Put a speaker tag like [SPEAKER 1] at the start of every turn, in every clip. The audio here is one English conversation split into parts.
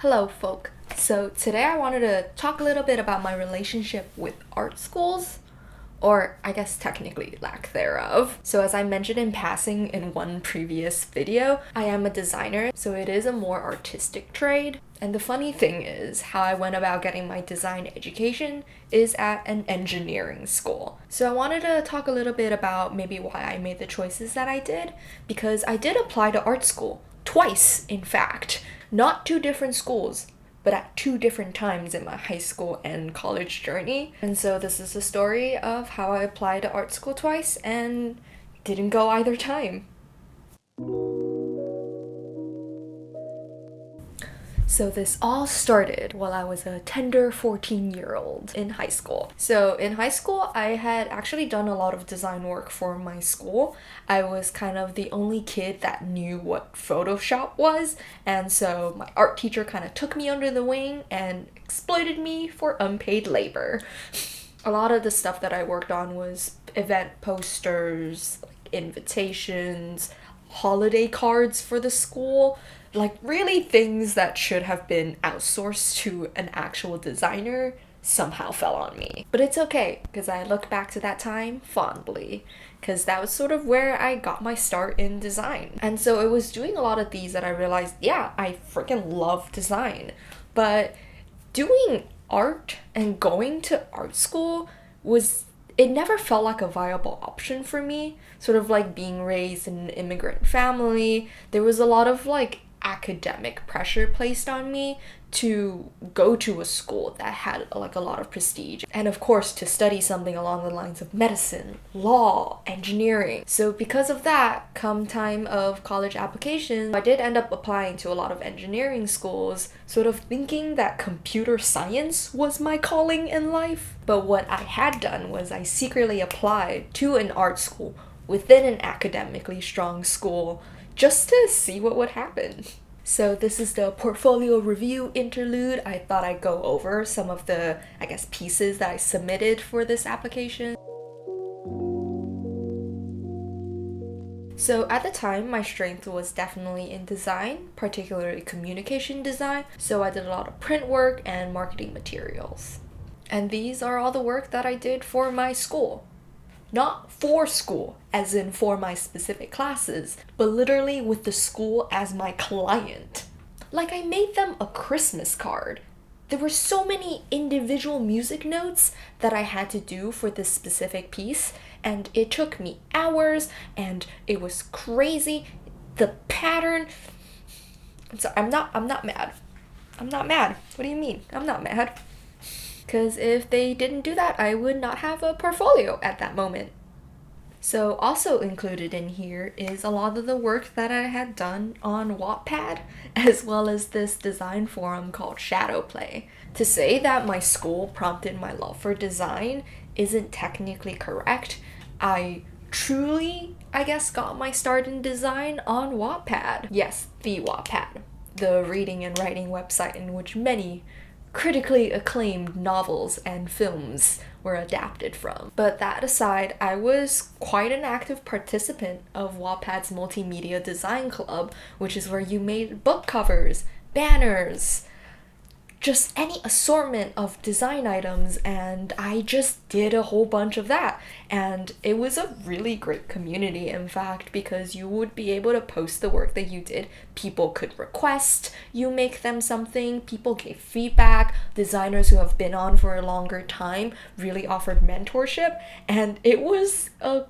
[SPEAKER 1] Hello, folk. So, today I wanted to talk a little bit about my relationship with art schools, or I guess technically lack thereof. So, as I mentioned in passing in one previous video, I am a designer, so it is a more artistic trade. And the funny thing is, how I went about getting my design education is at an engineering school. So I wanted to talk a little bit about maybe why I made the choices that I did, because I did apply to art school. Twice, in fact. Not two different schools, but at two different times in my high school and college journey. And so this is the story of how I applied to art school twice and didn't go either time. So this all started while I was a tender 14-year-old in high school. So in high school, I had actually done a lot of design work for my school. I was kind of the only kid that knew what Photoshop was, and so my art teacher kind of took me under the wing and exploited me for unpaid labor. A lot of the stuff that I worked on was event posters, like invitations, holiday cards for the school, like really things that should have been outsourced to an actual designer somehow fell on me. But it's okay, because I look back to that time fondly, because that was sort of where I got my start in design. And so it was doing a lot of these that I realized, yeah, I freaking love design. But doing art and going to art school it never felt like a viable option for me. Sort of like being raised in an immigrant family, there was a lot of like academic pressure placed on me to go to a school that had like a lot of prestige, and of course to study something along the lines of medicine, law, engineering. So because of that, come time of college application, I did end up applying to a lot of engineering schools, sort of thinking that computer science was my calling in life. But what I had done was I secretly applied to an art school within an academically strong school just to see what would happen. So this is the portfolio review interlude. I thought I'd go over some of the, pieces that I submitted for this application. So at the time, my strength was definitely in design, particularly communication design. So I did a lot of print work and marketing materials. And these are all the work that I did for my school. Not for school, as in for my specific classes, but literally with the school as my client. Like, I made them a Christmas card. There were so many individual music notes that I had to do for this specific piece, and it took me hours, and it was crazy. The pattern... I'm not mad. I'm not mad. What do you mean? I'm not mad. Because if they didn't do that, I would not have a portfolio at that moment. So also included in here is a lot of the work that I had done on Wattpad, as well as this design forum called Shadowplay. To say that my school prompted my love for design isn't technically correct. I truly, got my start in design on Wattpad. Yes, the Wattpad, the reading and writing website in which many critically acclaimed novels and films were adapted from. But that aside, I was quite an active participant of Wattpad's multimedia design club, which is where you made book covers, banners, just any assortment of design items, and I just did a whole bunch of that. And it was a really great community, in fact, because you would be able to post the work that you did. People could request you make them something, people gave feedback, designers who have been on for a longer time really offered mentorship, and it was a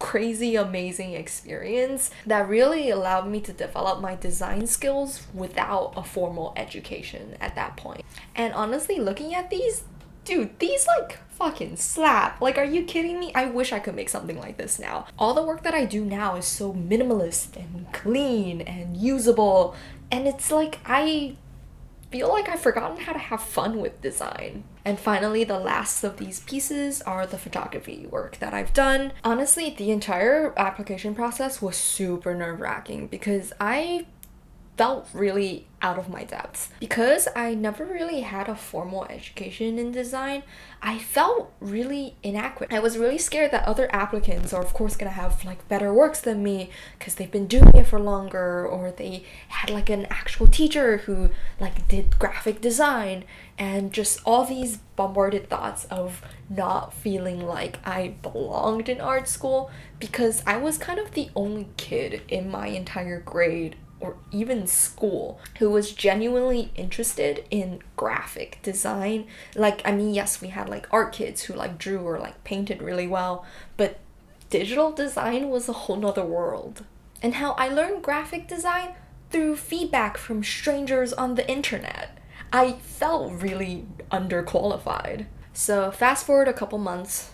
[SPEAKER 1] crazy amazing experience that really allowed me to develop my design skills without a formal education at that point. And honestly, looking at these, dude, these like fucking slap. Like, are you kidding me? I wish I could make something like this now. All the work that I do now is so minimalist and clean and usable, and it's like I feel like I've forgotten how to have fun with design. And finally, the last of these pieces are the photography work that I've done. Honestly, the entire application process was super nerve-wracking because I felt really out of my depth. Because I never really had a formal education in design, I felt really inadequate. I was really scared that other applicants are of course gonna have like better works than me because they've been doing it for longer, or they had like an actual teacher who like did graphic design, and just all these bombarded thoughts of not feeling like I belonged in art school because I was kind of the only kid in my entire grade or even school who was genuinely interested in graphic design. Like, I mean, yes, we had like art kids who like drew or like painted really well, but digital design was a whole nother world. And how I learned graphic design through feedback from strangers on the internet. I felt really underqualified. So fast forward a couple months,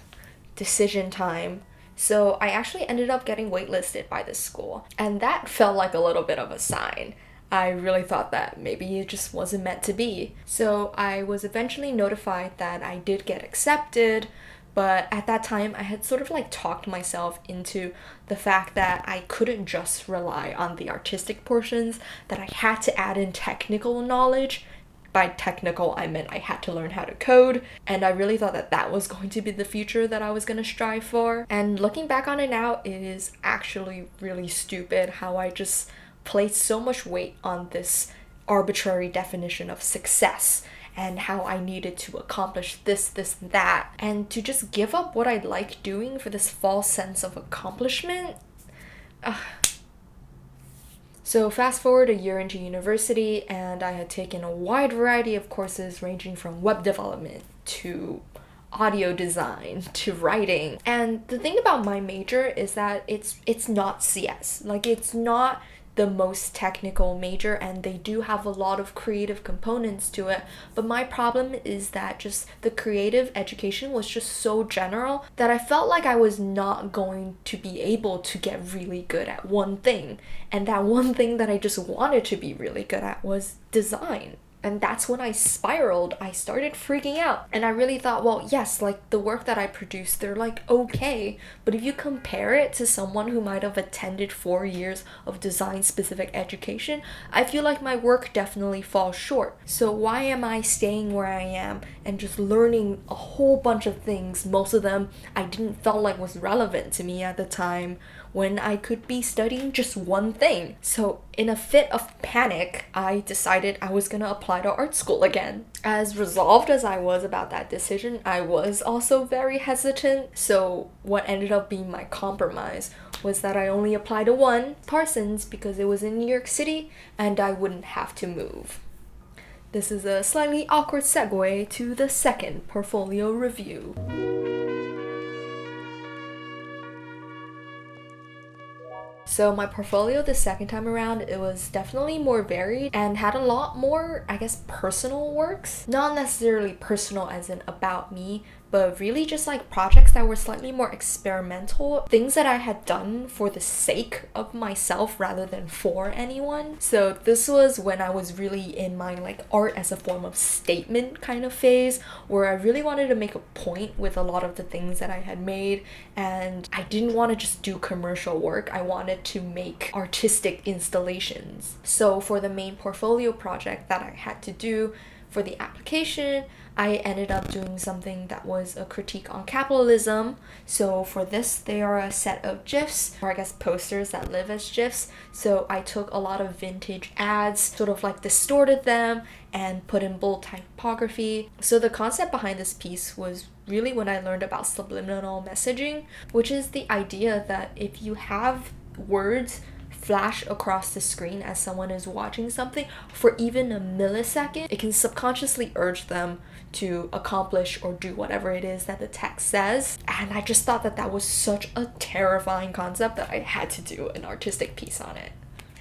[SPEAKER 1] decision time. So I actually ended up getting waitlisted by this school, and that felt like a little bit of a sign. I really thought that maybe it just wasn't meant to be. So I was eventually notified that I did get accepted, but at that time I had sort of like talked myself into the fact that I couldn't just rely on the artistic portions, that I had to add in technical knowledge. By technical, I meant I had to learn how to code, and I really thought that that was going to be the future that I was going to strive for. And looking back on it now, it is actually really stupid how I just placed so much weight on this arbitrary definition of success and how I needed to accomplish this, and that, and to just give up what I like doing for this false sense of accomplishment. So fast forward a year into university, and I had taken a wide variety of courses ranging from web development to audio design to writing. And the thing about my major is that it's not CS. Like, it's not the most technical major, and they do have a lot of creative components to it, but my problem is that just the creative education was just so general that I felt like I was not going to be able to get really good at one thing, and that one thing that I just wanted to be really good at was design. And that's when I spiraled. I started freaking out. And I really thought, well, yes, like the work that I produce, they're like okay. But if you compare it to someone who might have attended 4 years of design specific education, I feel like my work definitely falls short. So why am I staying where I am and just learning a whole bunch of things, most of them I didn't feel like was relevant to me at the time, when I could be studying just one thing? So in a fit of panic, I decided I was gonna apply to art school again. As resolved as I was about that decision, I was also very hesitant. So what ended up being my compromise was that I only applied to one, Parsons, because it was in New York City and I wouldn't have to move. This is a slightly awkward segue to the second portfolio review. So my portfolio the second time around, it was definitely more varied and had a lot more, I guess, personal works. Not necessarily personal as in about me, but really just like projects that were slightly more experimental, things that I had done for the sake of myself rather than for anyone. So this was when I was really in my like art as a form of statement kind of phase, where I really wanted to make a point with a lot of the things that I had made, and I didn't want to just do commercial work. I wanted to make artistic installations. So for the main portfolio project that I had to do for the application, I ended up doing something that was a critique on capitalism. So for this, they are a set of GIFs, or I guess posters that live as GIFs. So I took a lot of vintage ads, sort of like distorted them and put in bold typography. So the concept behind this piece was really when I learned about subliminal messaging, which is the idea that if you have words flash across the screen as someone is watching something for even a millisecond, it can subconsciously urge them to accomplish or do whatever it is that the text says. And I just thought that that was such a terrifying concept that I had to do an artistic piece on it.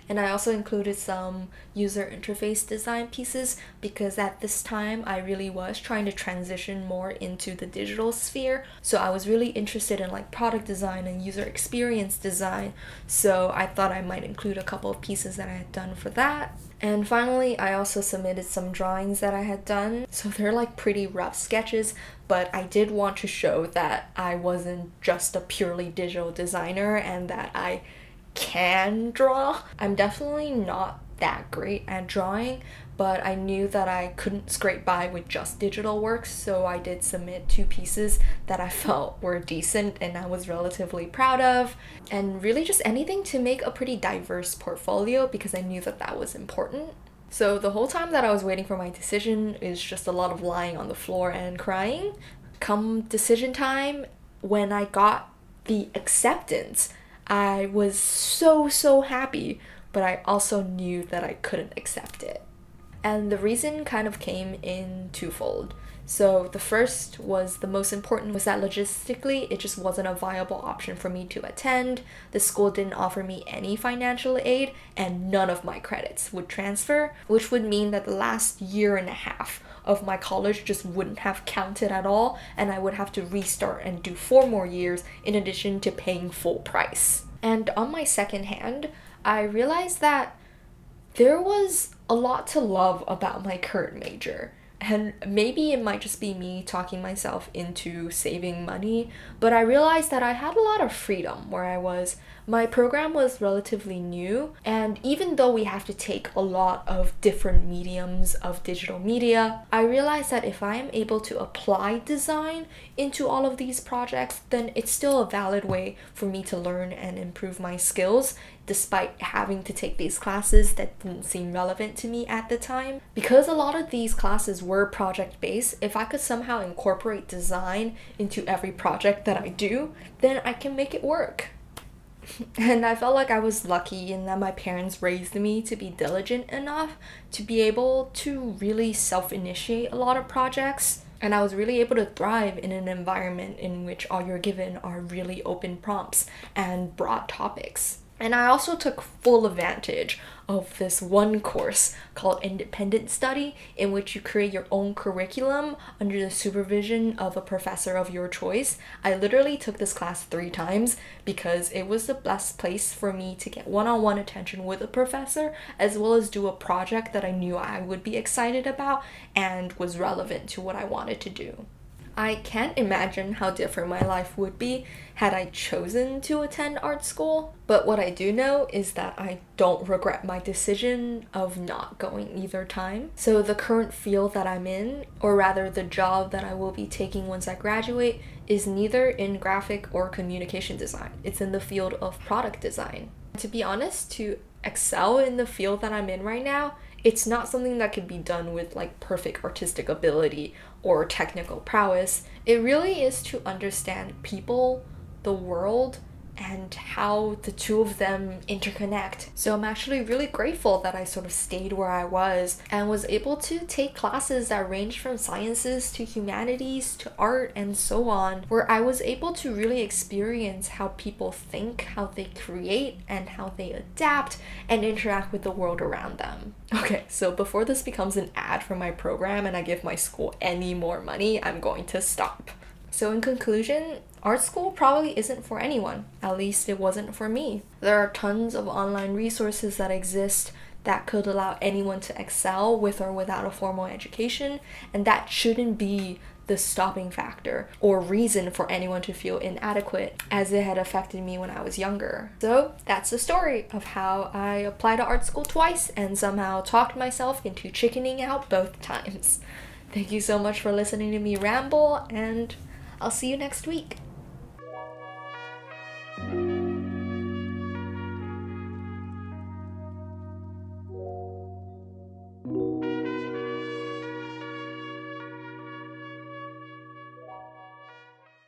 [SPEAKER 1] And I also included some user interface design pieces because at this time I really was trying to transition more into the digital sphere. So I was really interested in like product design and user experience design. So I thought I might include a couple of pieces that I had done for that. And finally, I also submitted some drawings that I had done. So they're like pretty rough sketches, but I did want to show that I wasn't just a purely digital designer and that I can draw. I'm definitely not that great at drawing, but I knew that I couldn't scrape by with just digital works, so I did submit 2 pieces that I felt were decent and I was relatively proud of, and really just anything to make a pretty diverse portfolio because I knew that that was important. So the whole time that I was waiting for my decision is just a lot of lying on the floor and crying. Come decision time, when I got the acceptance, I was so happy, but I also knew that I couldn't accept it. And the reason kind of came in twofold. So the first was the most important was that logistically it just wasn't a viable option for me to attend. The school didn't offer me any financial aid and none of my credits would transfer, which would mean that the last year and a half of my college just wouldn't have counted at all, and I would have to restart and do 4 more years in addition to paying full price. And on my second hand, I realized that there was a lot to love about my current major. And maybe it might just be me talking myself into saving money, but I realized that I had a lot of freedom where I was. My program was relatively new, and even though we have to take a lot of different mediums of digital media, I realized that if I am able to apply design into all of these projects, then it's still a valid way for me to learn and improve my skills, despite having to take these classes that didn't seem relevant to me at the time. Because a lot of these classes were project-based, if I could somehow incorporate design into every project that I do, then I can make it work. And I felt like I was lucky in that my parents raised me to be diligent enough to be able to really self-initiate a lot of projects. And I was really able to thrive in an environment in which all you're given are really open prompts and broad topics. And I also took full advantage of this one course called Independent Study, in which you create your own curriculum under the supervision of a professor of your choice. I literally took this class 3 times because it was the best place for me to get one-on-one attention with a professor, as well as do a project that I knew I would be excited about and was relevant to what I wanted to do. I can't imagine how different my life would be had I chosen to attend art school, but what I do know is that I don't regret my decision of not going either time. So the current field that I'm in, or rather the job that I will be taking once I graduate, is neither in graphic or communication design. It's in the field of product design. To be honest, to excel in the field that I'm in right now, it's not something that can be done with like perfect artistic ability or technical prowess. It really is to understand people, the world, and how the two of them interconnect. So I'm actually really grateful that I sort of stayed where I was and was able to take classes that ranged from sciences to humanities to art and so on, where I was able to really experience how people think, how they create, and how they adapt and interact with the world around them. Okay, so before this becomes an ad for my program and I give my school any more money, I'm going to stop. So in conclusion, art school probably isn't for anyone. At least it wasn't for me. There are tons of online resources that exist that could allow anyone to excel with or without a formal education, and that shouldn't be the stopping factor or reason for anyone to feel inadequate, as it had affected me when I was younger. So that's the story of how I applied to art school twice and somehow talked myself into chickening out both times. Thank you so much for listening to me ramble, and I'll see you next week.